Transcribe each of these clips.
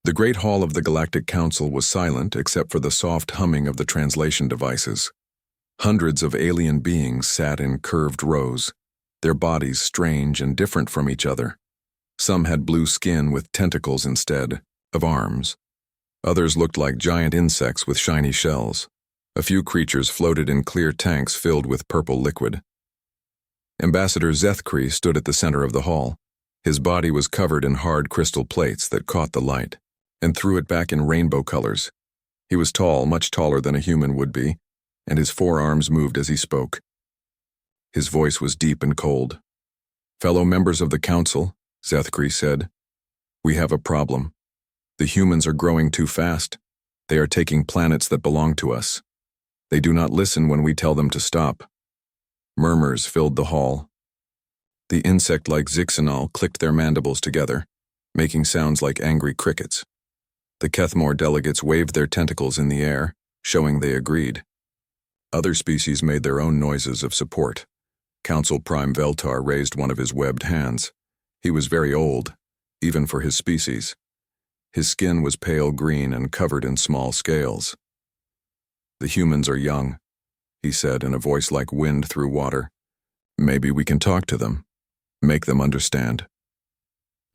The great hall of the Galactic Council was silent except for the soft humming of the translation devices. Hundreds of alien beings sat in curved rows, their bodies strange and different from each other. Some had blue skin with tentacles instead of arms. Others looked like giant insects with shiny shells. A few creatures floated in clear tanks filled with purple liquid. Ambassador Zethkri stood at the center of the hall. His body was covered in hard crystal plates that caught the light and threw it back in rainbow colors. He was tall, much taller than a human would be, and his forearms moved as he spoke. His voice was deep and cold. "Fellow members of the council," Zethkri said, "we have a problem. The humans are growing too fast. They are taking planets that belong to us. They do not listen when we tell them to stop." Murmurs filled the hall. The insect-like Zixanal clicked their mandibles together, making sounds like angry crickets. The Kethmore delegates waved their tentacles in the air, showing they agreed. Other species made their own noises of support. Council Prime Veltar raised one of his webbed hands. He was very old, even for his species. His skin was pale green and covered in small scales. "The humans are young," he said in a voice like wind through water. "Maybe we can talk to them. Make them understand."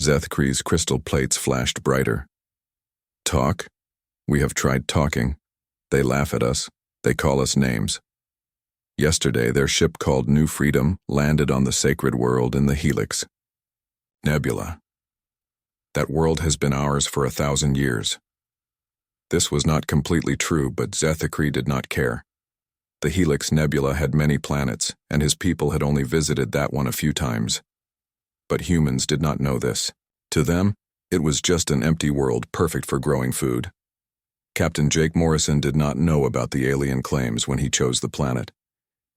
Zethkri's crystal plates flashed brighter. "Talk? We have tried talking. They laugh at us. They call us names. Yesterday, their ship called New Freedom landed on the sacred world in the Helix Nebula. That world has been ours for 1,000 years. This was not completely true, but Zethkri did not care. The Helix Nebula had many planets, and his people had only visited that one a few times. But humans did not know this. To them, it was just an empty world perfect for growing food. Captain Jake Morrison did not know about the alien claims when he chose the planet.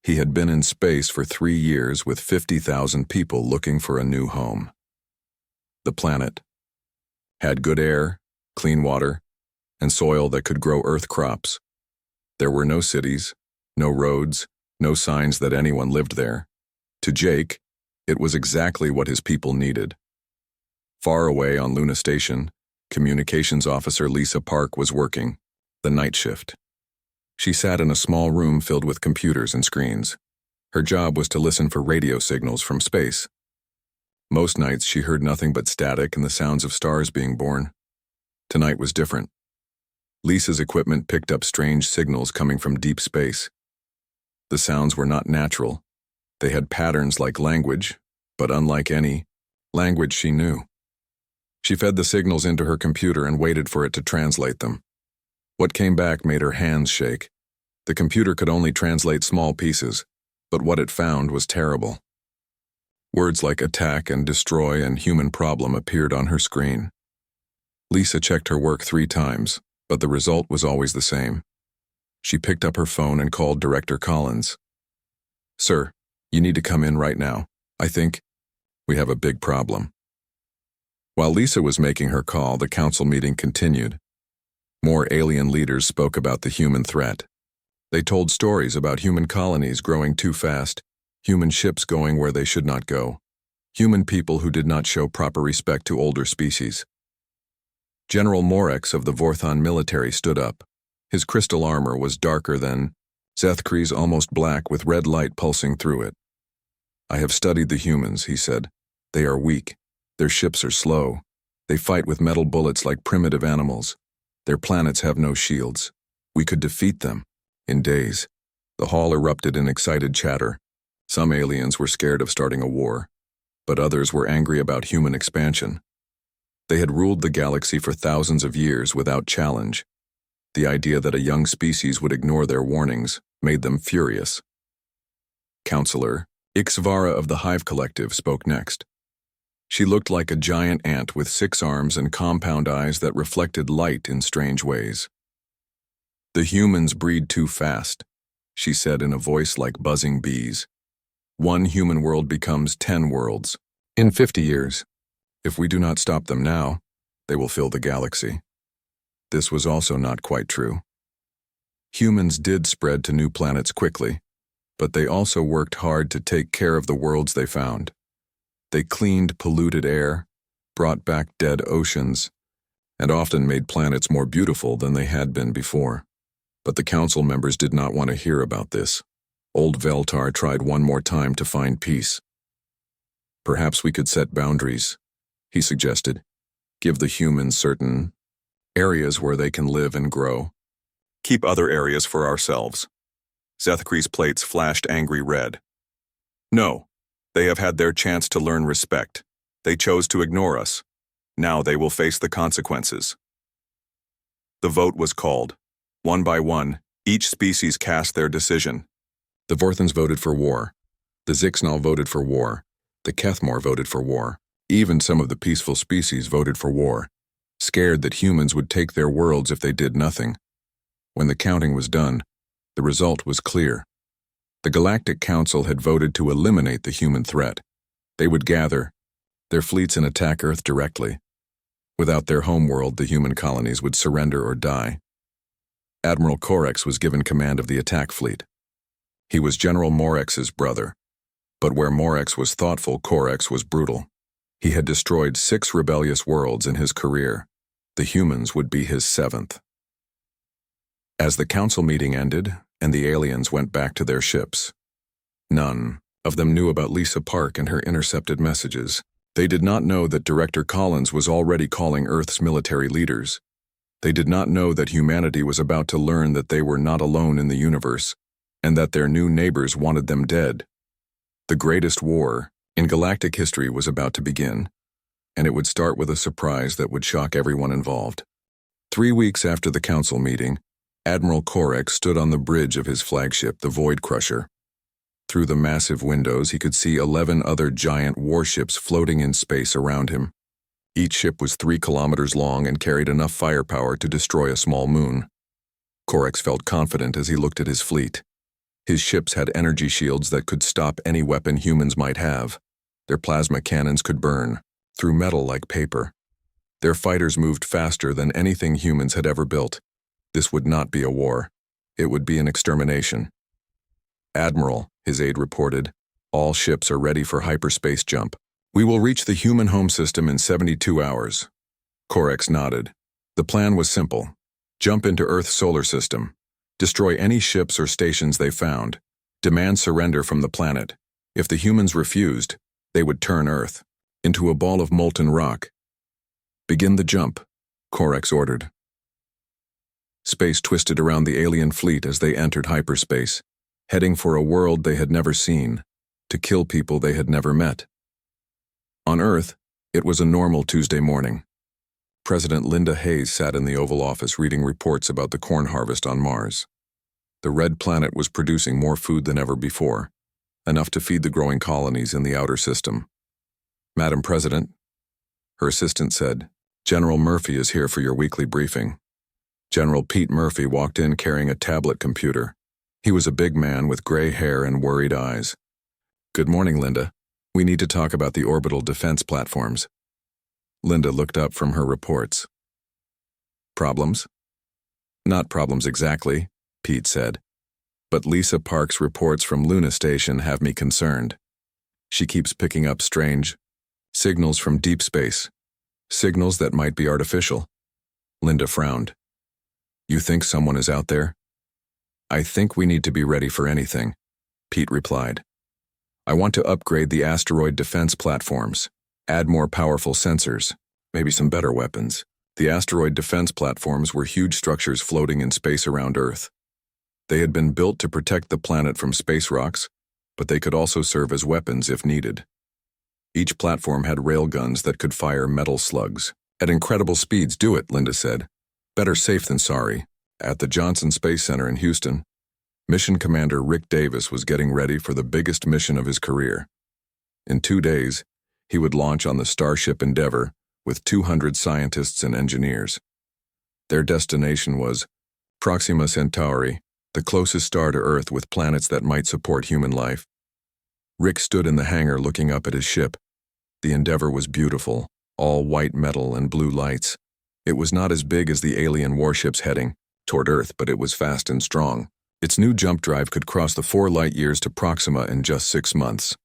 He had been in space for 3 years with 50,000 people looking for a new home. The planet had good air, clean water, and soil that could grow Earth crops. There were no cities, no roads, no signs that anyone lived there. To Jake, it was exactly what his people needed. Far away on Luna Station, Communications Officer Lisa Park was working, the night shift. She sat in a small room filled with computers and screens. Her job was to listen for radio signals from space. Most nights she heard nothing but static and the sounds of stars being born. Tonight was different. Lisa's equipment picked up strange signals coming from deep space. The sounds were not natural. They had patterns like language, but unlike any language she knew. She fed the signals into her computer and waited for it to translate them. What came back made her hands shake. The computer could only translate small pieces, but what it found was terrible. Words like attack and destroy and human problem appeared on her screen. Lisa checked her work 3 times, but the result was always the same. She picked up her phone and called Director Collins. "Sir, you need to come in right now. I think we have a big problem." While Lisa was making her call, the council meeting continued. More alien leaders spoke about the human threat. They told stories about human colonies growing too fast, human ships going where they should not go, human people who did not show proper respect to older species. General Morex of the Vorthon military stood up. His crystal armor was darker than Zethkri's, almost black with red light pulsing through it. "I have studied the humans," he said. "They are weak. Their ships are slow. They fight with metal bullets like primitive animals. Their planets have no shields. We could defeat them in days." The hall erupted in excited chatter. Some aliens were scared of starting a war, but others were angry about human expansion. They had ruled the galaxy for thousands of years without challenge. The idea that a young species would ignore their warnings made them furious. Counselor Ixvara of the Hive Collective spoke next. She looked like a giant ant with 6 arms and compound eyes that reflected light in strange ways. "The humans breed too fast," she said in a voice like buzzing bees. "One human world becomes 10 worlds in 50 years. If we do not stop them now, they will fill the galaxy." This was also not quite true. Humans did spread to new planets quickly, but they also worked hard to take care of the worlds they found. They cleaned polluted air, brought back dead oceans, and often made planets more beautiful than they had been before. But the council members did not want to hear about this. Old Veltar tried one more time to find peace. Perhaps we could set boundaries, he suggested. Give the humans certain areas where they can live and grow. Keep other areas for ourselves. Zethkri's plates flashed angry red. No, they have had their chance to learn respect. They chose to ignore us. Now they will face the consequences. The vote was called. One by one, each species cast their decision. The Vorthans voted for war. The Zixnal voted for war. The Kethmor voted for war. Even some of the peaceful species voted for war, scared that humans would take their worlds if they did nothing. When the counting was done, the result was clear. The Galactic Council had voted to eliminate the human threat. They would gather their fleets and attack Earth directly. Without their homeworld, the human colonies would surrender or die. Admiral Corex was given command of the attack fleet. He was General Morex's brother. But where Morex was thoughtful, Corex was brutal. He had destroyed 6 rebellious worlds in his career. The humans would be his 7th. As the council meeting ended and the aliens went back to their ships, none of them knew about Lisa Park and her intercepted messages. They did not know that Director Collins was already calling Earth's military leaders. They did not know that humanity was about to learn that they were not alone in the universe, and that their new neighbors wanted them dead. The greatest war in galactic history was about to begin, and it would start with a surprise that would shock everyone involved. 3 weeks after the council meeting, Admiral Corex stood on the bridge of his flagship, the Void Crusher. Through the massive windows, he could see 11 other giant warships floating in space around him. Each ship was 3 kilometers long and carried enough firepower to destroy a small moon. Corex felt confident as he looked at his fleet. His ships had energy shields that could stop any weapon humans might have. Their plasma cannons could burn through metal like paper. Their fighters moved faster than anything humans had ever built. This would not be a war. It would be an extermination. Admiral, his aide reported, all ships are ready for hyperspace jump. We will reach the human home system in 72 hours. Corex nodded. The plan was simple. Jump into Earth's solar system. Destroy any ships or stations they found. Demand surrender from the planet. If the humans refused, they would turn Earth into a ball of molten rock. Begin the jump, Corex ordered. Space twisted around the alien fleet as they entered hyperspace, heading for a world they had never seen, to kill people they had never met. On Earth, it was a normal Tuesday morning. President Linda Hayes sat in the Oval Office reading reports about the corn harvest on Mars. The red planet was producing more food than ever before, enough to feed the growing colonies in the outer system. Madam President, her assistant said, General Murphy is here for your weekly briefing. General Pete Murphy walked in carrying a tablet computer. He was a big man with gray hair and worried eyes. Good morning, Linda. We need to talk about the orbital defense platforms. Linda looked up from her reports. Problems? Not problems exactly, Pete said. But Lisa Park's reports from Luna Station have me concerned. She keeps picking up strange signals from deep space. Signals that might be artificial. Linda frowned. You think someone is out there? I think we need to be ready for anything, Pete replied. I want to upgrade the asteroid defense platforms, add more powerful sensors, maybe some better weapons. The asteroid defense platforms were huge structures floating in space around Earth. They had been built to protect the planet from space rocks, but they could also serve as weapons if needed. Each platform had railguns that could fire metal slugs. At incredible speeds, do it, Linda said. Better safe than sorry. At the Johnson Space Center in Houston, Mission Commander Rick Davis was getting ready for the biggest mission of his career. In 2 days, he would launch on the Starship Endeavour with 200 scientists and engineers. Their destination was Proxima Centauri, the closest star to Earth with planets that might support human life. Rick stood in the hangar looking up at his ship. The Endeavour was beautiful, all white metal and blue lights. It was not as big as the alien warships heading toward Earth, but it was fast and strong. Its new jump drive could cross the 4 light-years to Proxima in just 6 months.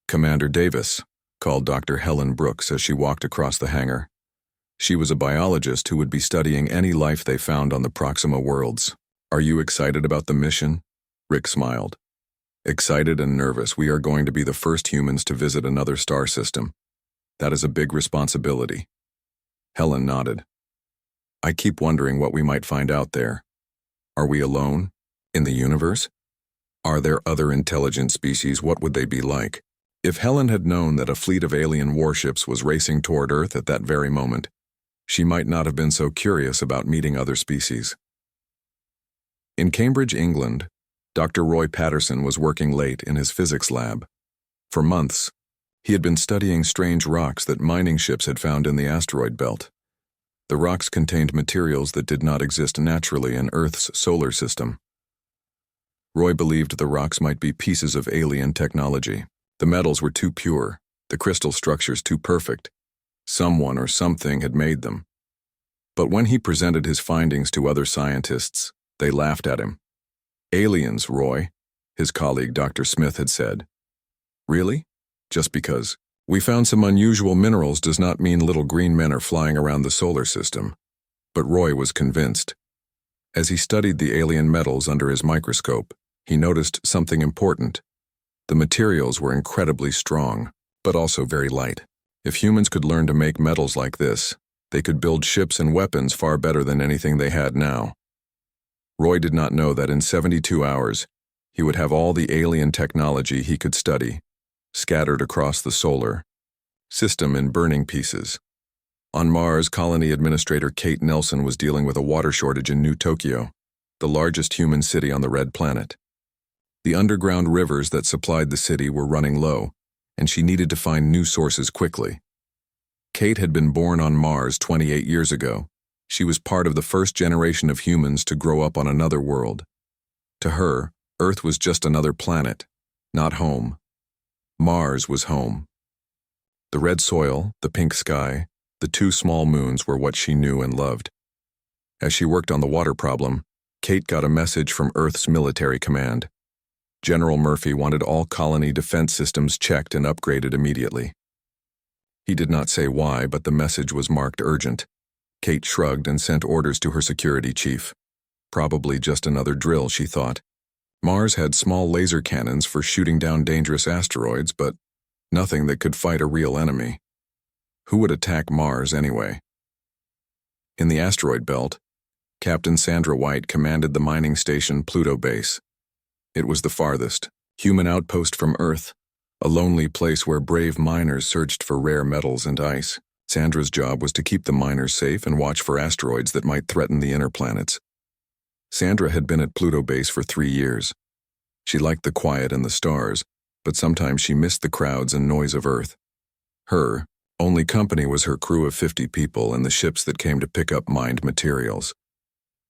Commander Davis, called Dr. Helen Brooks as she walked across the hangar. She was a biologist who would be studying any life they found on the Proxima worlds. "Are you excited about the mission?" Rick smiled. "Excited and nervous. We are going to be the first humans to visit another star system. That is a big responsibility." Helen nodded. "I keep wondering what we might find out there. Are we alone? In the universe? Are there other intelligent species? What would they be like?" If Helen had known that a fleet of alien warships was racing toward Earth at that very moment, she might not have been so curious about meeting other species. In Cambridge, England, Dr. Roy Patterson was working late in his physics lab. For months, he had been studying strange rocks that mining ships had found in the asteroid belt. The rocks contained materials that did not exist naturally in Earth's solar system. Roy believed the rocks might be pieces of alien technology. The metals were too pure, the crystal structures too perfect. Someone or something had made them. But when he presented his findings to other scientists, they laughed at him. "Aliens, Roy," his colleague Dr. Smith had said. "Really? Just because we found some unusual minerals does not mean little green men are flying around the solar system." But Roy was convinced. As he studied the alien metals under his microscope, he noticed something important. The materials were incredibly strong, but also very light. If humans could learn to make metals like this, they could build ships and weapons far better than anything they had now. Roy did not know that in 72 hours, he would have all the alien technology he could study, scattered across the solar system in burning pieces. On Mars, Colony Administrator Kate Nelson was dealing with a water shortage in New Tokyo, the largest human city on the Red Planet. The underground rivers that supplied the city were running low, and she needed to find new sources quickly. Kate had been born on Mars 28 years ago. She was part of the first generation of humans to grow up on another world. To her, Earth was just another planet, not home. Mars was home. The red soil, the pink sky, the 2 small moons were what she knew and loved. As she worked on the water problem, Kate got a message from Earth's military command. General Murphy wanted all colony defense systems checked and upgraded immediately. He did not say why, but the message was marked urgent. Kate shrugged and sent orders to her security chief. Probably just another drill, she thought. Mars had small laser cannons for shooting down dangerous asteroids, but nothing that could fight a real enemy. Who would attack Mars anyway? In the asteroid belt, Captain Sandra White commanded the mining station Pluto Base. It was the farthest human outpost from Earth, a lonely place where brave miners searched for rare metals and ice. Sandra's job was to keep the miners safe and watch for asteroids that might threaten the inner planets. Sandra had been at Pluto Base for 3 years. She liked the quiet and the stars, but sometimes she missed the crowds and noise of Earth. Her only company was her crew of 50 people and the ships that came to pick up mined materials.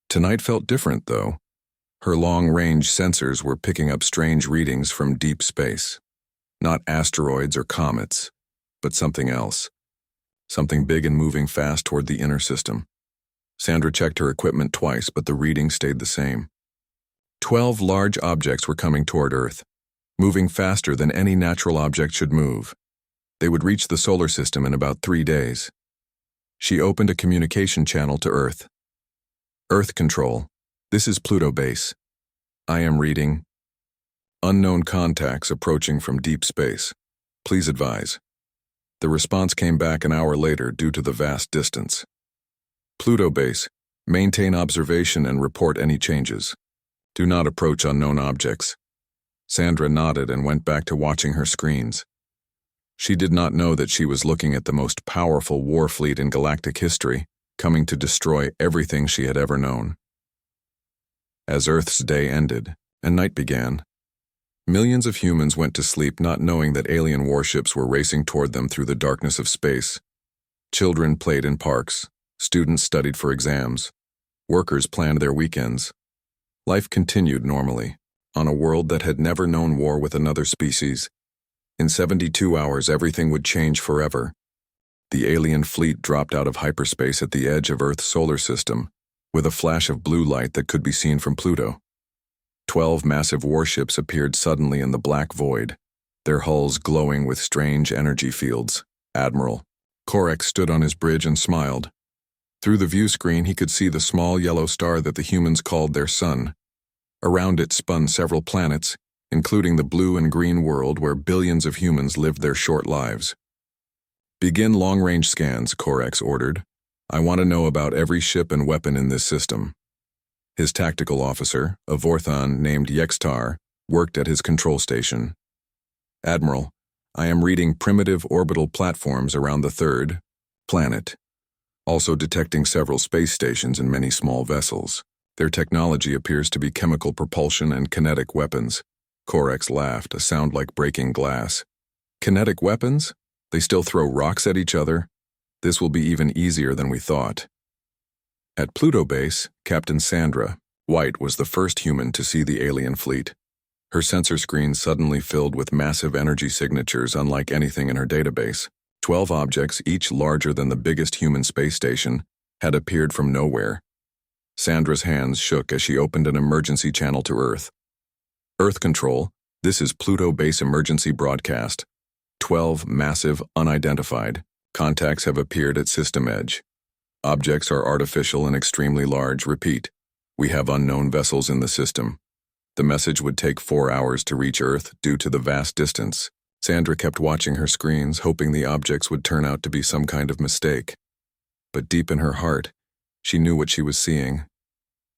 Tonight felt different, though. Her long-range sensors were picking up strange readings from deep space. Not asteroids or comets, but something else. Something big and moving fast toward the inner system. Sandra checked her equipment twice, but the reading stayed the same. 12 large objects were coming toward Earth, moving faster than any natural object should move. They would reach the solar system in about 3 days. She opened a communication channel to Earth. "Earth Control, this is Pluto Base. I am reading unknown contacts approaching from deep space. Please advise." The response came back an hour later due to the vast distance. "Pluto Base, maintain observation and report any changes. Do not approach unknown objects." Sandra nodded and went back to watching her screens. She did not know that she was looking at the most powerful war fleet in galactic history, coming to destroy everything she had ever known. As Earth's day ended and night began, millions of humans went to sleep not knowing that alien warships were racing toward them through the darkness of space. Children played in parks, students studied for exams, workers planned their weekends. Life continued normally, on a world that had never known war with another species. In 72 hours, everything would change forever. The alien fleet dropped out of hyperspace at the edge of Earth's solar system, with a flash of blue light that could be seen from Pluto. 12 massive warships appeared suddenly in the black void, their hulls glowing with strange energy fields. Admiral Korek stood on his bridge and smiled. Through the view screen, he could see the small yellow star that the humans called their sun. Around it spun several planets, including the blue and green world where billions of humans lived their short lives. "Begin long-range scans," Corex ordered. "I want to know about every ship and weapon in this system." His tactical officer, a Vorthon named Yextar, worked at his control station. "Admiral, I am reading primitive orbital platforms around the third planet, also detecting several space stations and many small vessels. Their technology appears to be chemical propulsion and kinetic weapons." Corex laughed, a sound like breaking glass. "Kinetic weapons? They still throw rocks at each other? This will be even easier than we thought." At Pluto Base, Captain Sandra White was the first human to see the alien fleet. Her sensor screen suddenly filled with massive energy signatures unlike anything in her database. 12 objects, each larger than the biggest human space station, had appeared from nowhere. Sandra's hands shook as she opened an emergency channel to Earth. "Earth Control, this is Pluto Base Emergency Broadcast. 12 massive, unidentified contacts have appeared at system edge. Objects are artificial and extremely large. Repeat, we have unknown vessels in the system. The message would take 4 hours to reach Earth due to the vast distance." Sandra kept watching her screens, hoping the objects would turn out to be some kind of mistake. But deep in her heart, she knew what she was seeing.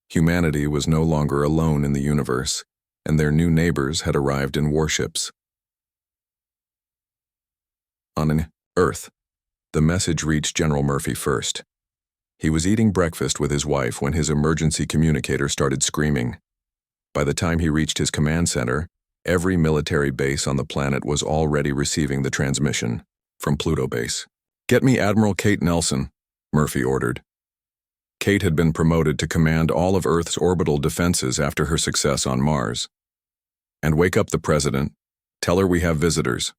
Humanity was no longer alone in the universe, and their new neighbors had arrived in warships. On Earth, the message reached General Murphy first. He was eating breakfast with his wife when his emergency communicator started screaming. By the time he reached his command center, every military base on the planet was already receiving the transmission from Pluto Base. "Get me Admiral Kate Nelson," Murphy ordered. Kate had been promoted to command all of Earth's orbital defenses after her success on Mars. "And wake up the president. Tell her we have visitors."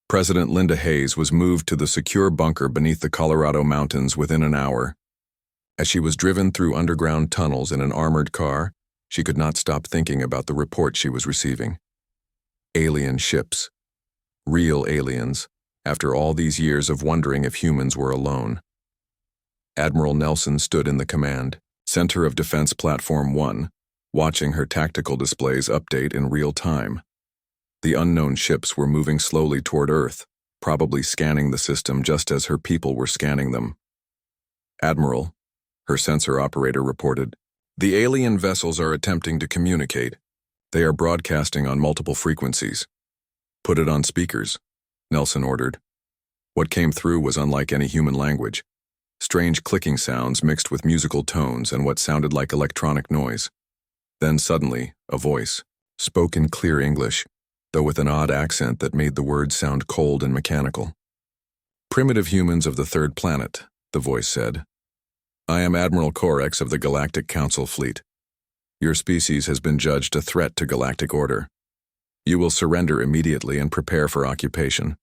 President Linda Hayes was moved to the secure bunker beneath the Colorado mountains within an hour. As she was driven through underground tunnels in an armored car, she could not stop thinking about the report she was receiving. Alien ships. Real aliens, after all these years of wondering if humans were alone. Admiral Nelson stood in the command center of Defense Platform 1, watching her tactical displays update in real time. The unknown ships were moving slowly toward Earth, probably scanning the system just as her people were scanning them. "Admiral," her sensor operator reported, "the alien vessels are attempting to communicate. They are broadcasting on multiple frequencies." "Put it on speakers," Nelson ordered. What came through was unlike any human language. Strange clicking sounds mixed with musical tones and what sounded like electronic noise. Then suddenly, a voice spoke in clear English, though with an odd accent that made the words sound cold and mechanical. "Primitive humans of the third planet," the voice said. "I am Admiral Corex of the Galactic Council Fleet. Your species has been judged a threat to galactic order. You will surrender immediately and prepare for occupation.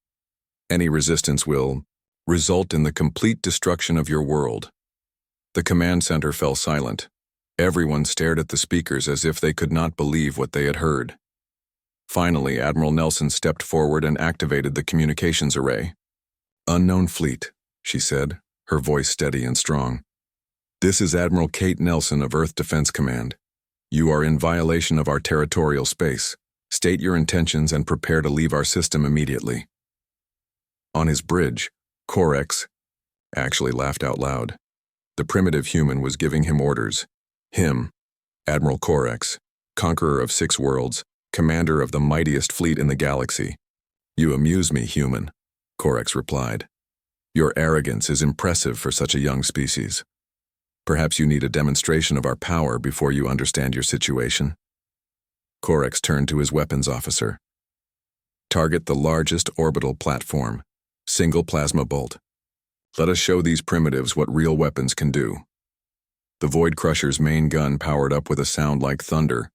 Any resistance will result in the complete destruction of your world." The command center fell silent. Everyone stared at the speakers as if they could not believe what they had heard. Finally, Admiral Nelson stepped forward and activated the communications array. "Unknown fleet," she said, her voice steady and strong. "This is Admiral Kate Nelson of Earth Defense Command. You are in violation of our territorial space. State your intentions and prepare to leave our system immediately." On his bridge, Corex actually laughed out loud. The primitive human was giving him orders. Him, Admiral Corex, conqueror of 6 worlds, commander of the mightiest fleet in the galaxy. "You amuse me, human," Corex replied. "Your arrogance is impressive for such a young species. Perhaps you need a demonstration of our power before you understand your situation." Corex turned to his weapons officer. "Target the largest orbital platform. Single plasma bolt. Let us show these primitives what real weapons can do." The Void Crusher's main gun powered up with a sound like thunder.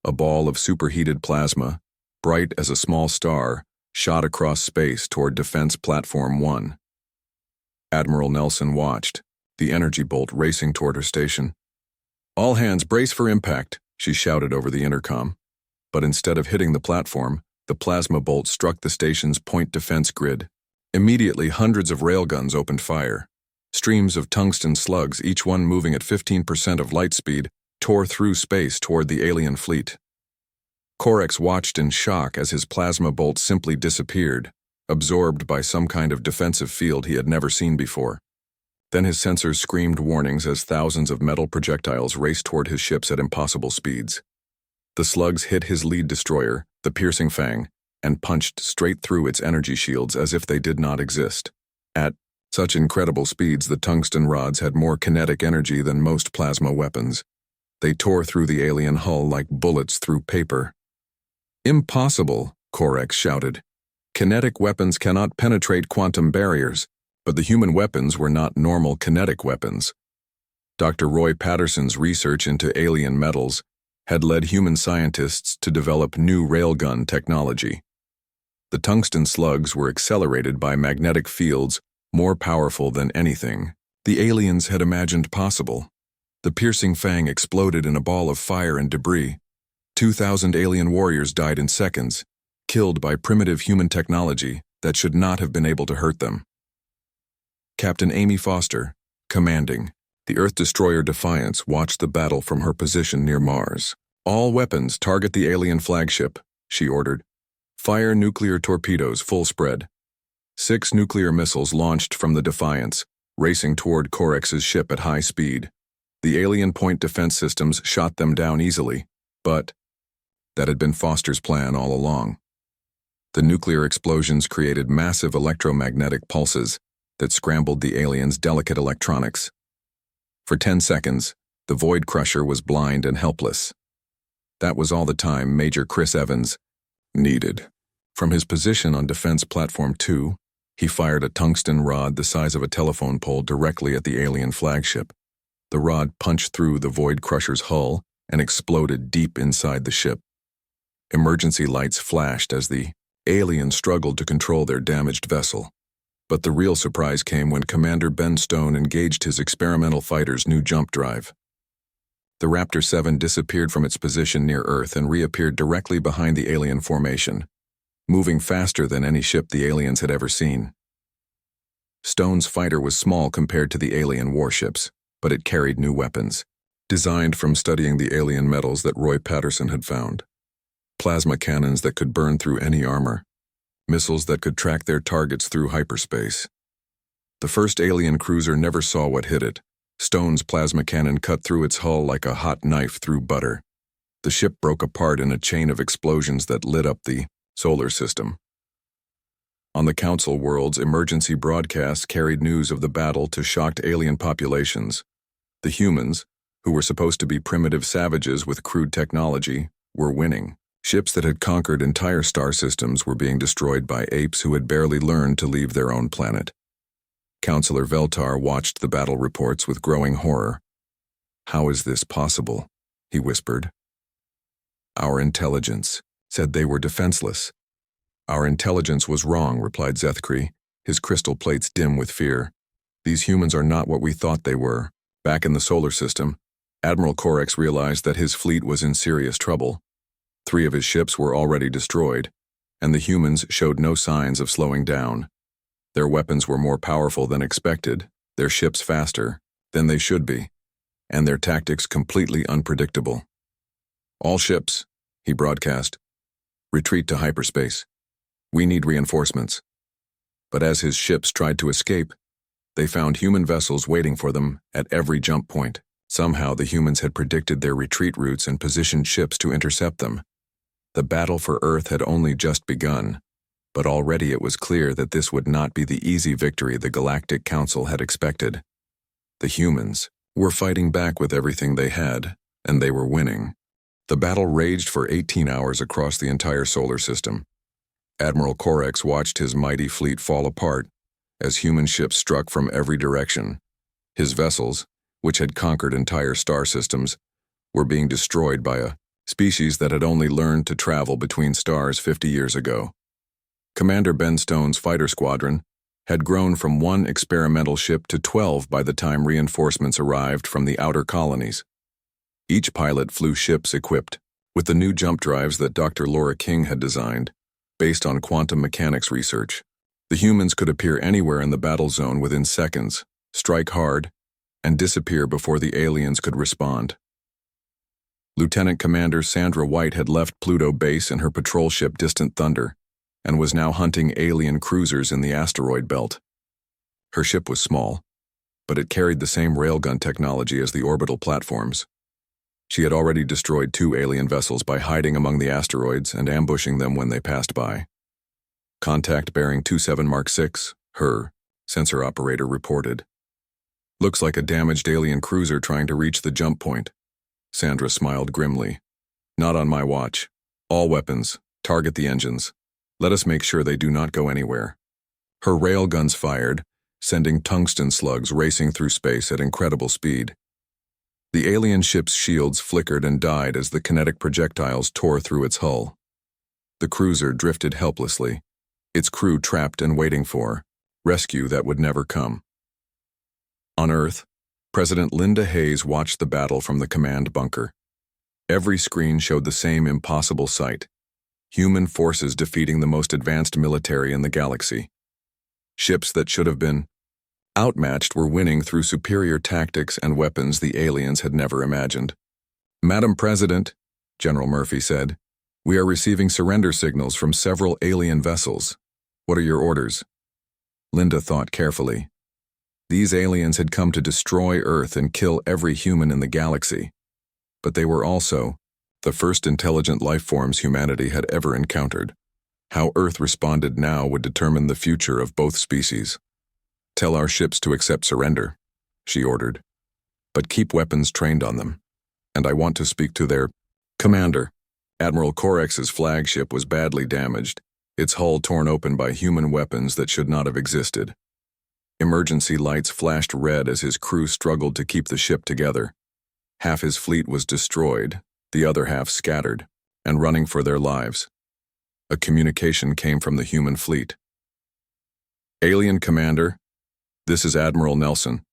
A ball of superheated plasma, bright as a small star, shot across space toward Defense Platform 1. Admiral Nelson watched, the energy bolt racing toward her station. "All hands brace for impact," she shouted over the intercom. But instead of hitting the platform, the plasma bolt struck the station's point defense grid. Immediately, hundreds of railguns opened fire. Streams of tungsten slugs, each one moving at 15% of light speed, tore through space toward the alien fleet. Corex watched in shock as his plasma bolt simply disappeared, absorbed by some kind of defensive field he had never seen before. Then his sensors screamed warnings as thousands of metal projectiles raced toward his ships at impossible speeds. The slugs hit his lead destroyer, the Piercing Fang, and punched straight through its energy shields as if they did not exist. At such incredible speeds, the tungsten rods had more kinetic energy than most plasma weapons. They tore through the alien hull like bullets through paper. "Impossible," Corex shouted. "Kinetic weapons cannot penetrate quantum barriers," but the human weapons were not normal kinetic weapons. Dr. Roy Patterson's research into alien metals had led human scientists to develop new railgun technology. The tungsten slugs were accelerated by magnetic fields more powerful than anything the aliens had imagined possible. The Piercing Fang exploded in a ball of fire and debris. 2,000 alien warriors died in seconds, killed by primitive human technology that should not have been able to hurt them. Captain Amy Foster, commanding the Earth destroyer Defiance, watched the battle from her position near Mars. "All weapons target the alien flagship," she ordered. "Fire nuclear torpedoes full spread." 6 nuclear missiles launched from the Defiance, racing toward Corex's ship at high speed. The alien point defense systems shot them down easily, but that had been Foster's plan all along. The nuclear explosions created massive electromagnetic pulses that scrambled the aliens' delicate electronics. For 10 seconds, the Void Crusher was blind and helpless. That was all the time Major Chris Evans needed. From his position on Defense Platform 2, he fired a tungsten rod the size of a telephone pole directly at the alien flagship. The rod punched through the Void Crusher's hull and exploded deep inside the ship. Emergency lights flashed as the aliens struggled to control their damaged vessel. But the real surprise came when Commander Ben Stone engaged his experimental fighter's new jump drive. The Raptor 7 disappeared from its position near Earth and reappeared directly behind the alien formation, moving faster than any ship the aliens had ever seen. Stone's fighter was small compared to the alien warships, but it carried new weapons, designed from studying the alien metals that Roy Patterson had found. Plasma cannons that could burn through any armor, missiles that could track their targets through hyperspace. The first alien cruiser never saw what hit it. Stone's plasma cannon cut through its hull like a hot knife through butter. The ship broke apart in a chain of explosions that lit up the solar system. On the Council worlds, emergency broadcasts carried news of the battle to shocked alien populations. The humans, who were supposed to be primitive savages with crude technology, were winning. Ships that had conquered entire star systems were being destroyed by apes who had barely learned to leave their own planet. Counselor Veltar watched the battle reports with growing horror. "How is this possible?" he whispered. "Our intelligence said they were defenseless." "Our intelligence was wrong," replied Zethkri, his crystal plates dim with fear. "These humans are not what we thought they were." Back in the solar system, Admiral Corex realized that his fleet was in serious trouble. 3 of his ships were already destroyed, and the humans showed no signs of slowing down. Their weapons were more powerful than expected, their ships faster than they should be, and their tactics completely unpredictable. "All ships," he broadcast, "retreat to hyperspace. We need reinforcements." But as his ships tried to escape, they found human vessels waiting for them at every jump point. Somehow the humans had predicted their retreat routes and positioned ships to intercept them. The battle for Earth had only just begun, but already it was clear that this would not be the easy victory the Galactic Council had expected. The humans were fighting back with everything they had, and they were winning. The battle raged for 18 hours across the entire solar system. Admiral Corex watched his mighty fleet fall apart as human ships struck from every direction. His vessels, which had conquered entire star systems, were being destroyed by a species that had only learned to travel between stars 50 years ago. Commander Ben Stone's fighter squadron had grown from 1 experimental ship to 12 by the time reinforcements arrived from the outer colonies. Each pilot flew ships equipped with the new jump drives that Dr. Laura King had designed, based on quantum mechanics research. The humans could appear anywhere in the battle zone within seconds, strike hard, and disappear before the aliens could respond. Lieutenant Commander Sandra White had left Pluto base in her patrol ship Distant Thunder and was now hunting alien cruisers in the asteroid belt. Her ship was small, but it carried the same railgun technology as the orbital platforms. She had already destroyed 2 alien vessels by hiding among the asteroids and ambushing them when they passed by. Contact bearing 27 Mark 6, her, sensor operator reported. Looks like a damaged alien cruiser trying to reach the jump point. Sandra smiled grimly. Not on my watch. All weapons, target the engines. Let us make sure they do not go anywhere. Her railguns fired, sending tungsten slugs racing through space at incredible speed. The alien ship's shields flickered and died as the kinetic projectiles tore through its hull. The cruiser drifted helplessly, its crew trapped and waiting for rescue that would never come. On Earth, President Linda Hayes watched the battle from the command bunker. Every screen showed the same impossible sight: human forces defeating the most advanced military in the galaxy. Ships that should have been outmatched were winning through superior tactics and weapons the aliens had never imagined. "Madam President," General Murphy said, "we are receiving surrender signals from several alien vessels. What are your orders?" Linda thought carefully. These aliens had come to destroy Earth and kill every human in the galaxy. But they were also the first intelligent life forms humanity had ever encountered. How Earth responded now would determine the future of both species. "Tell our ships to accept surrender," she ordered. "But keep weapons trained on them. And I want to speak to their commander." Admiral Corex's flagship was badly damaged, its hull torn open by human weapons that should not have existed. Emergency lights flashed red as his crew struggled to keep the ship together. Half his fleet was destroyed, the other half scattered, and running for their lives. A communication came from the human fleet. "Alien Commander, this is Admiral Nelson.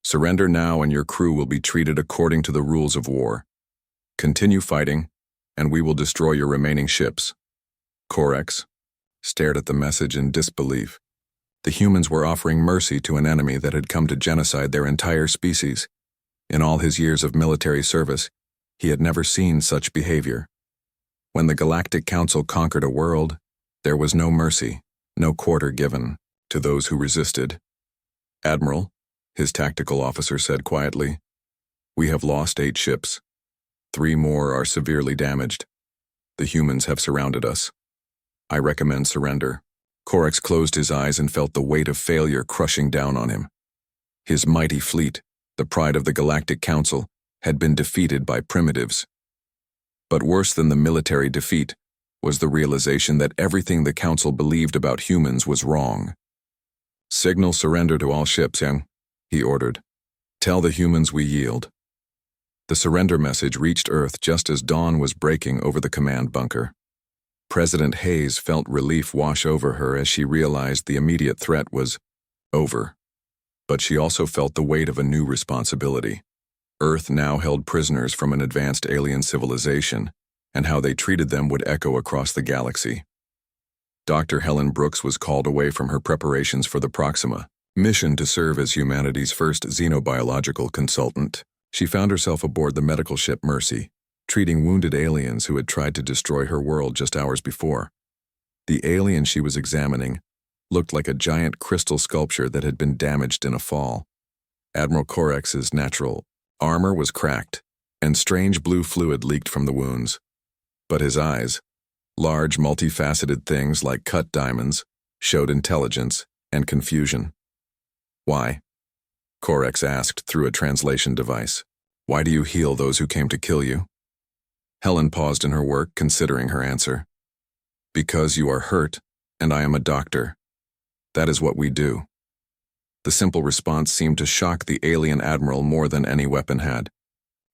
Surrender now and your crew will be treated according to the rules of war. Continue fighting, and we will destroy your remaining ships." Corex stared at the message in disbelief. The humans were offering mercy to an enemy that had come to genocide their entire species. In all his years of military service, he had never seen such behavior. When the Galactic Council conquered a world, there was no mercy, no quarter given to those who resisted. "Admiral," his tactical officer said quietly, "we have lost 8 ships. 3 more are severely damaged. The humans have surrounded us. I recommend surrender." Corex closed his eyes and felt the weight of failure crushing down on him. His mighty fleet, the pride of the Galactic Council, had been defeated by primitives. But worse than the military defeat was the realization that everything the Council believed about humans was wrong. "Signal surrender to all ships, Yang," he ordered. "Tell the humans we yield." The surrender message reached Earth just as dawn was breaking over the command bunker. President Hayes felt relief wash over her as she realized the immediate threat was over. But she also felt the weight of a new responsibility. Earth now held prisoners from an advanced alien civilization, and how they treated them would echo across the galaxy. Dr. Helen Brooks was called away from her preparations for the Proxima mission to serve as humanity's first xenobiological consultant. She found herself aboard the medical ship Mercy, treating wounded aliens who had tried to destroy her world just hours before. The alien she was examining looked like a giant crystal sculpture that had been damaged in a fall. Admiral Corex's natural armor was cracked, and strange blue fluid leaked from the wounds. But his eyes, large multifaceted things like cut diamonds, showed intelligence and confusion. "Why?" Corex asked through a translation device. "Why do you heal those who came to kill you?" Helen paused in her work, considering her answer. "Because you are hurt, and I am a doctor. That is what we do." The simple response seemed to shock the alien admiral more than any weapon had.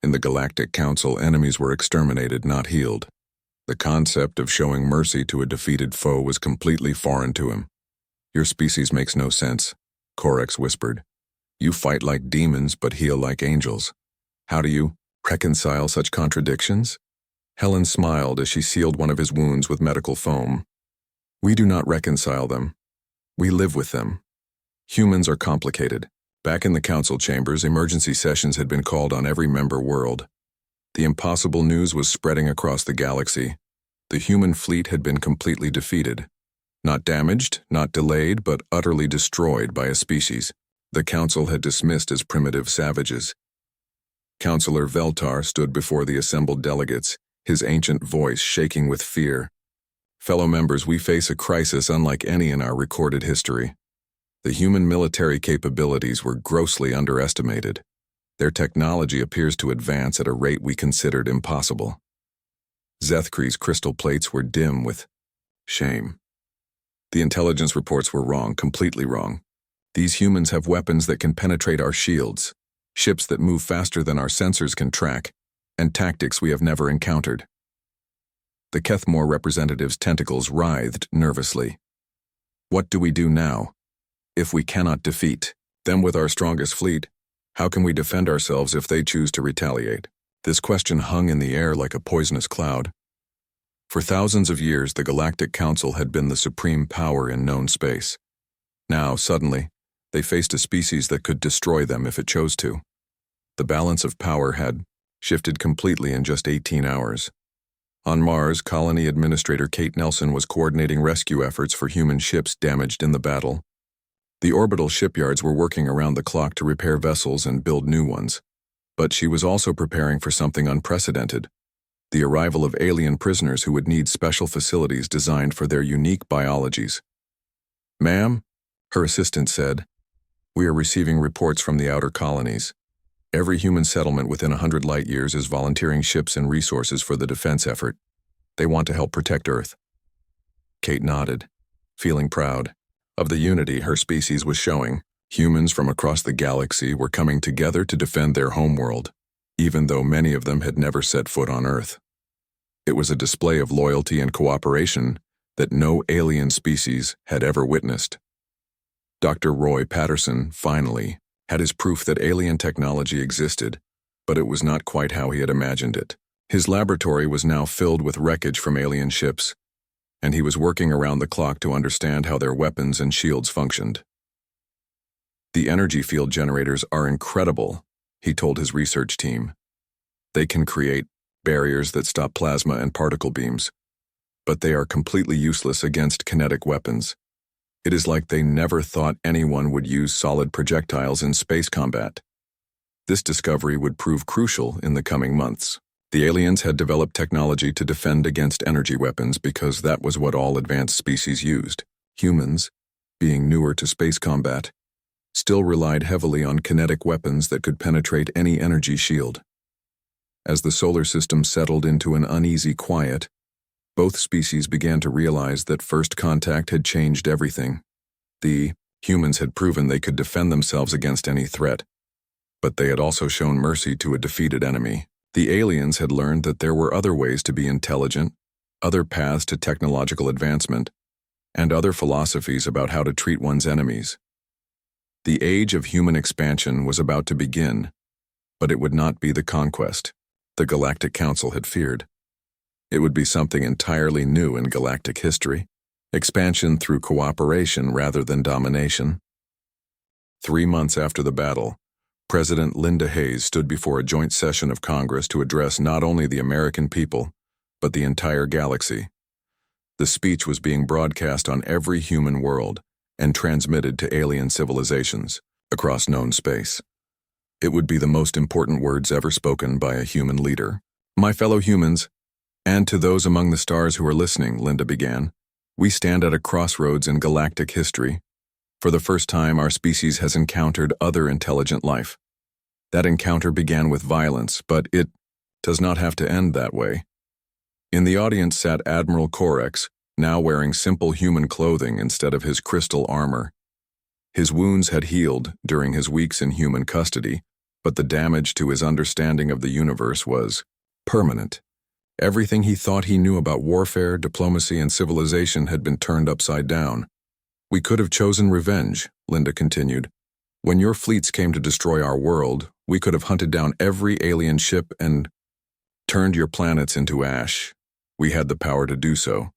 In the Galactic Council, enemies were exterminated, not healed. The concept of showing mercy to a defeated foe was completely foreign to him. "Your species makes no sense," Corex whispered. "You fight like demons but heal like angels. How do you reconcile such contradictions?" Helen smiled as she sealed one of his wounds with medical foam. "We do not reconcile them. We live with them. Humans are complicated, Back in the council chambers, emergency sessions had been called on every member world. The impossible news was spreading across the galaxy. The human fleet had been completely defeated. Not damaged, not delayed, but utterly destroyed by a species the council had dismissed as primitive savages. Councillor Veltar stood before the assembled delegates, his ancient voice shaking with fear. Fellow members, we face a crisis unlike any in our recorded history. The human military capabilities were grossly underestimated. Their technology appears to advance at a rate we considered impossible. Zethkri's crystal plates were dim with shame. The intelligence reports were wrong, completely wrong. These humans have weapons that can penetrate our shields, ships that move faster than our sensors can track, and tactics we have never encountered. The Kethmore representative's tentacles writhed nervously. What do we do now? If we cannot defeat them with our strongest fleet, how can we defend ourselves if they choose to retaliate? This question hung in the air like a poisonous cloud. For thousands of years, the Galactic Council had been the supreme power in known space. Now, suddenly, they faced a species that could destroy them if it chose to. The balance of power had shifted completely in just 18 hours. On Mars, Colony Administrator Kate Nelson was coordinating rescue efforts for human ships damaged in the battle. The orbital shipyards were working around the clock to repair vessels and build new ones. But she was also preparing for something unprecedented: the arrival of alien prisoners who would need special facilities designed for their unique biologies. "Ma'am," her assistant said, "we are receiving reports from the outer colonies. Every human settlement within 100 light-years is volunteering ships and resources for the defense effort. They want to help protect Earth." Kate nodded, feeling proud of the unity her species was showing. Humans from across the galaxy were coming together to defend their homeworld, even though many of them had never set foot on Earth. It was a display of loyalty and cooperation that no alien species had ever witnessed. Dr. Roy Patterson, finally, had his proof that alien technology existed, but it was not quite how he had imagined it. His laboratory was now filled with wreckage from alien ships, and he was working around the clock to understand how their weapons and shields functioned. "The energy field generators are incredible," he told his research team. "They can create barriers that stop plasma and particle beams, but they are completely useless against kinetic weapons. It is like they never thought anyone would use solid projectiles in space combat." This discovery would prove crucial in the coming months. The aliens had developed technology to defend against energy weapons because that was what all advanced species used. Humans, being newer to space combat, still relied heavily on kinetic weapons that could penetrate any energy shield. As the solar system settled into an uneasy quiet, both species began to realize that first contact had changed everything. The humans had proven they could defend themselves against any threat, but they had also shown mercy to a defeated enemy. The aliens had learned that there were other ways to be intelligent, other paths to technological advancement, and other philosophies about how to treat one's enemies. The age of human expansion was about to begin, but it would not be the conquest the Galactic Council had feared. It would be something entirely new in galactic history: expansion through cooperation rather than domination. 3 months after the battle, President Linda Hayes stood before a joint session of Congress to address not only the American people, but the entire galaxy. The speech was being broadcast on every human world and transmitted to alien civilizations across known space. It would be the most important words ever spoken by a human leader. "My fellow humans, and to those among the stars who are listening," Linda began, "we stand at a crossroads in galactic history. For the first time, our species has encountered other intelligent life. That encounter began with violence, but it does not have to end that way." In the audience sat Admiral Corex, now wearing simple human clothing instead of his crystal armor. His wounds had healed during his weeks in human custody, but the damage to his understanding of the universe was permanent. Everything he thought he knew about warfare, diplomacy, and civilization had been turned upside down. "We could have chosen revenge," Linda continued. "When your fleets came to destroy our world, we could have hunted down every alien ship and turned your planets into ash. We had the power to do so.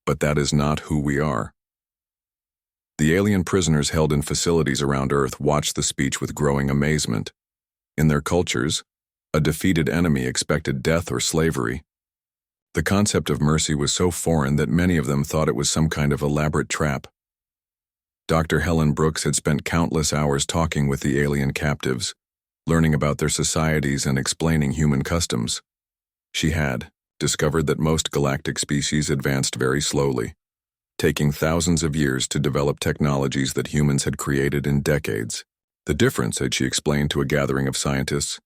But that is not who we are." The alien prisoners held in facilities around Earth watched the speech with growing amazement. In their cultures, a defeated enemy expected death or slavery. The concept of mercy was so foreign that many of them thought it was some kind of elaborate trap. Dr. Helen Brooks had spent countless hours talking with the alien captives, learning about their societies and explaining human customs. She had discovered that most galactic species advanced very slowly, taking thousands of years to develop technologies that humans had created in decades. The difference, as she explained to a gathering of scientists,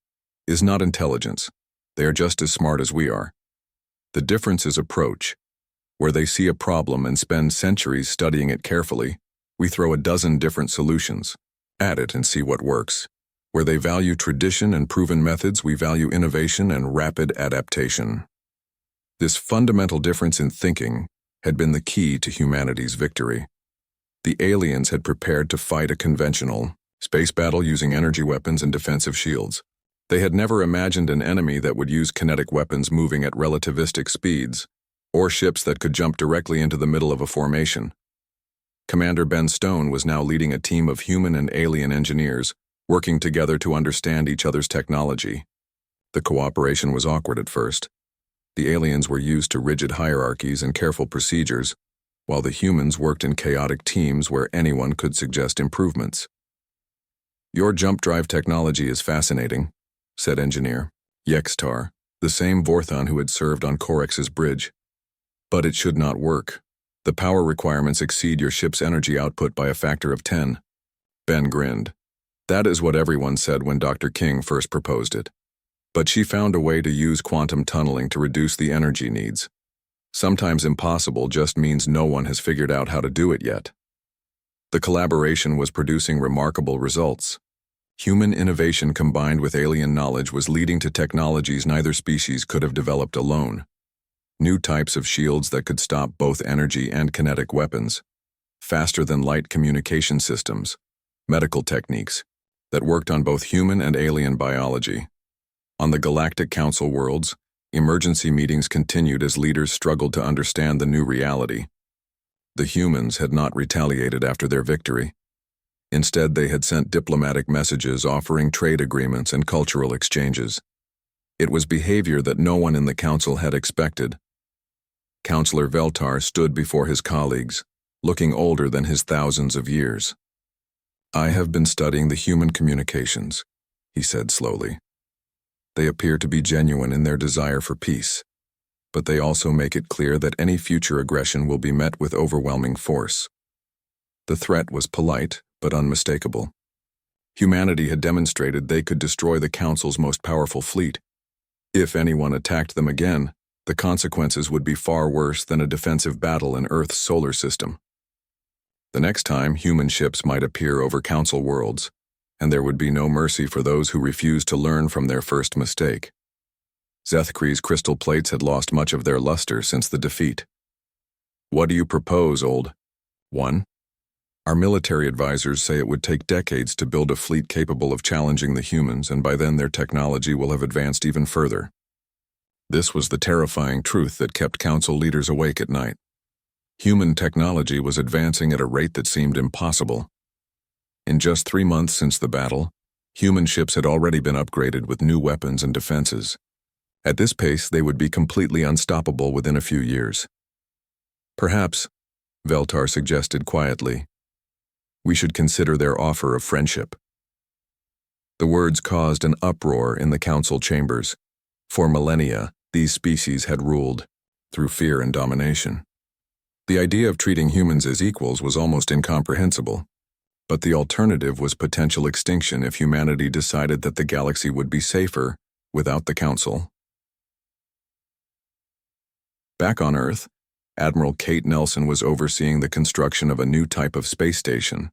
is not intelligence. They are just as smart as we are. The difference is approach. Where they see a problem and spend centuries studying it carefully, we throw a dozen different solutions at it and see what works. Where they value tradition and proven methods, we value innovation and rapid adaptation. This fundamental difference in thinking had been the key to humanity's victory. The aliens had prepared to fight a conventional space battle using energy weapons and defensive shields. They had never imagined an enemy that would use kinetic weapons moving at relativistic speeds, or ships that could jump directly into the middle of a formation. Commander Ben Stone was now leading a team of human and alien engineers, working together to understand each other's technology. The cooperation was awkward at first. The aliens were used to rigid hierarchies and careful procedures, while the humans worked in chaotic teams where anyone could suggest improvements. "Your jump drive technology is fascinating," said engineer Yextar, the same Vorthon who had served on Corex's bridge. "But it should not work. The power requirements exceed your ship's energy output by a factor of 10. Ben grinned. That is what everyone said when Dr. King first proposed it. But she found a way to use quantum tunneling to reduce the energy needs. Sometimes impossible just means no one has figured out how to do it yet. The collaboration was producing remarkable results. Human innovation combined with alien knowledge was leading to technologies neither species could have developed alone. New types of shields that could stop both energy and kinetic weapons, faster-than-light communication systems, medical techniques that worked on both human and alien biology. On the Galactic Council worlds, emergency meetings continued as leaders struggled to understand the new reality. The humans had not retaliated after their victory. Instead, they had sent diplomatic messages offering trade agreements and cultural exchanges. It was behavior that no one in the council had expected. Counselor Veltar stood before his colleagues, looking older than his thousands of years. "I have been studying the human communications," he said slowly. "They appear to be genuine in their desire for peace, but they also make it clear that any future aggression will be met with overwhelming force." The threat was polite, but unmistakable. Humanity had demonstrated they could destroy the Council's most powerful fleet. If anyone attacked them again, the consequences would be far worse than a defensive battle in Earth's solar system. The next time, human ships might appear over Council worlds, and there would be no mercy for those who refused to learn from their first mistake. Zethkri's crystal plates had lost much of their luster since the defeat. "What do you propose, Old One?" "Our military advisors say it would take decades to build a fleet capable of challenging the humans, and by then their technology will have advanced even further." This was the terrifying truth that kept Council leaders awake at night. Human technology was advancing at a rate that seemed impossible. In just 3 months since the battle, human ships had already been upgraded with new weapons and defenses. At this pace, they would be completely unstoppable within a few years. "Perhaps," Veltar suggested quietly, "we should consider their offer of friendship." The words caused an uproar in the council chambers. For millennia, these species had ruled through fear and domination. The idea of treating humans as equals was almost incomprehensible, but the alternative was potential extinction if humanity decided that the galaxy would be safer without the Council. Back on Earth, Admiral Kate Nelson was overseeing the construction of a new type of space station.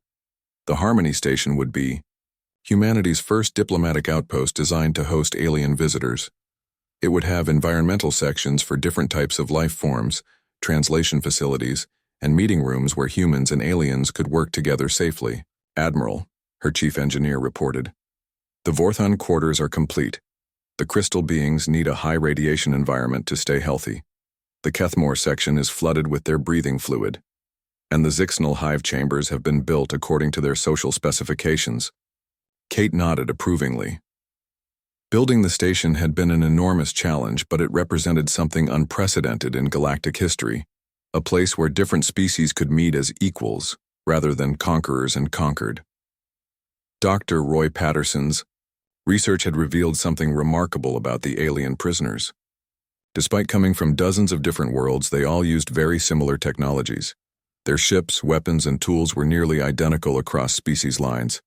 The Harmony Station would be humanity's first diplomatic outpost designed to host alien visitors. It would have environmental sections for different types of life forms, translation facilities, and meeting rooms where humans and aliens could work together safely. "Admiral," her chief engineer reported, "the Vorthon quarters are complete. The crystal beings need a high radiation environment to stay healthy. The Kethmore section is flooded with their breathing fluid." and the Zixnal hive chambers have been built according to their social specifications. Kate nodded approvingly. Building the station had been an enormous challenge, but it represented something unprecedented in galactic history, a place where different species could meet as equals, rather than conquerors and conquered. Dr. Roy Patterson's research had revealed something remarkable about the alien prisoners. Despite coming from dozens of different worlds, they all used very similar technologies. Their ships, weapons, and tools were nearly identical across species lines.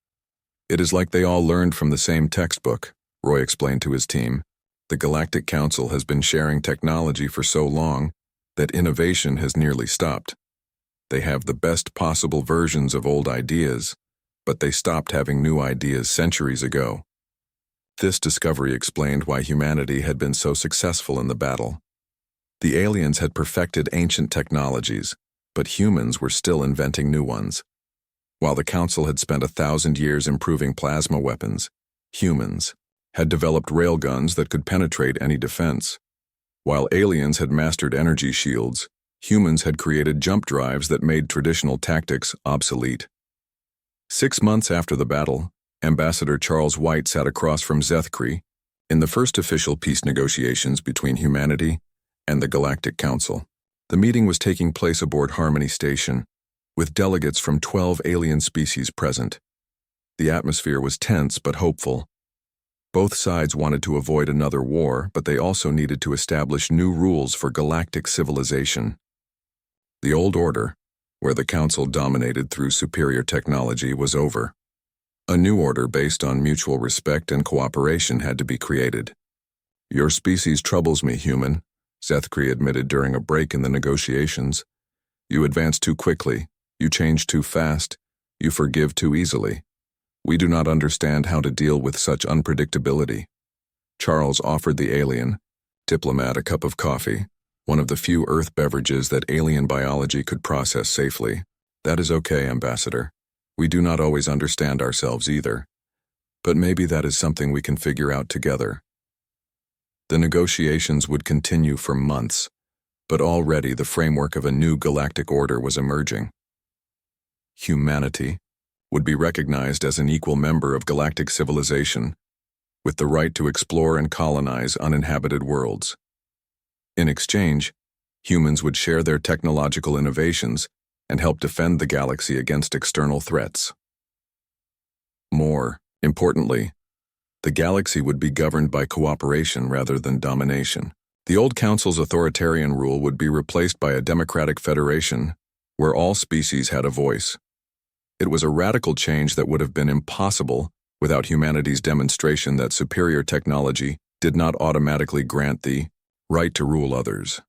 It is like they all learned from the same textbook, Roy explained to his team. The Galactic Council has been sharing technology for so long that innovation has nearly stopped. They have the best possible versions of old ideas, but they stopped having new ideas centuries ago. This discovery explained why humanity had been so successful in the battle. The aliens had perfected ancient technologies, but humans were still inventing new ones. While the Council had spent 1,000 years improving plasma weapons, humans had developed railguns that could penetrate any defense. While aliens had mastered energy shields, humans had created jump drives that made traditional tactics obsolete. 6 months after the battle, Ambassador Charles White sat across from Zethkri in the first official peace negotiations between humanity and the Galactic Council. The meeting was taking place aboard Harmony Station, with delegates from 12 alien species present. The atmosphere was tense but hopeful. Both sides wanted to avoid another war, but they also needed to establish new rules for galactic civilization. The old order, where the Council dominated through superior technology, was over. A new order based on mutual respect and cooperation had to be created. "Your species troubles me, human," Zethkri admitted during a break in the negotiations. "You advance too quickly, you change too fast, you forgive too easily. We do not understand how to deal with such unpredictability." Charles offered the alien diplomat a cup of coffee, one of the few Earth beverages that alien biology could process safely. "That is okay, Ambassador. We do not always understand ourselves either. But maybe that is something we can figure out together." The negotiations would continue for months, but already the framework of a new galactic order was emerging. Humanity would be recognized as an equal member of galactic civilization, with the right to explore and colonize uninhabited worlds. In exchange, humans would share their technological innovations and help defend the galaxy against external threats. More importantly, the galaxy would be governed by cooperation rather than domination. The old Council's authoritarian rule would be replaced by a democratic federation where all species had a voice. It was a radical change that would have been impossible without humanity's demonstration that superior technology did not automatically grant the right to rule others.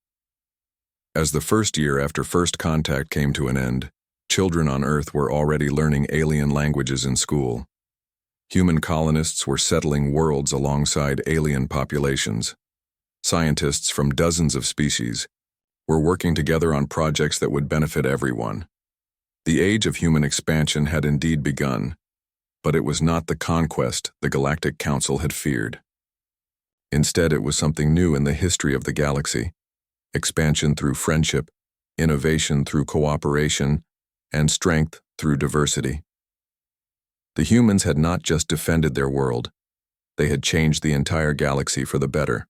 As the first year after first contact came to an end, children on Earth were already learning alien languages in school. Human colonists were settling worlds alongside alien populations. Scientists from dozens of species were working together on projects that would benefit everyone. The age of human expansion had indeed begun, but it was not the conquest the Galactic Council had feared. Instead, it was something new in the history of the galaxy: expansion through friendship, innovation through cooperation, and strength through diversity. The humans had not just defended their world, they had changed the entire galaxy for the better.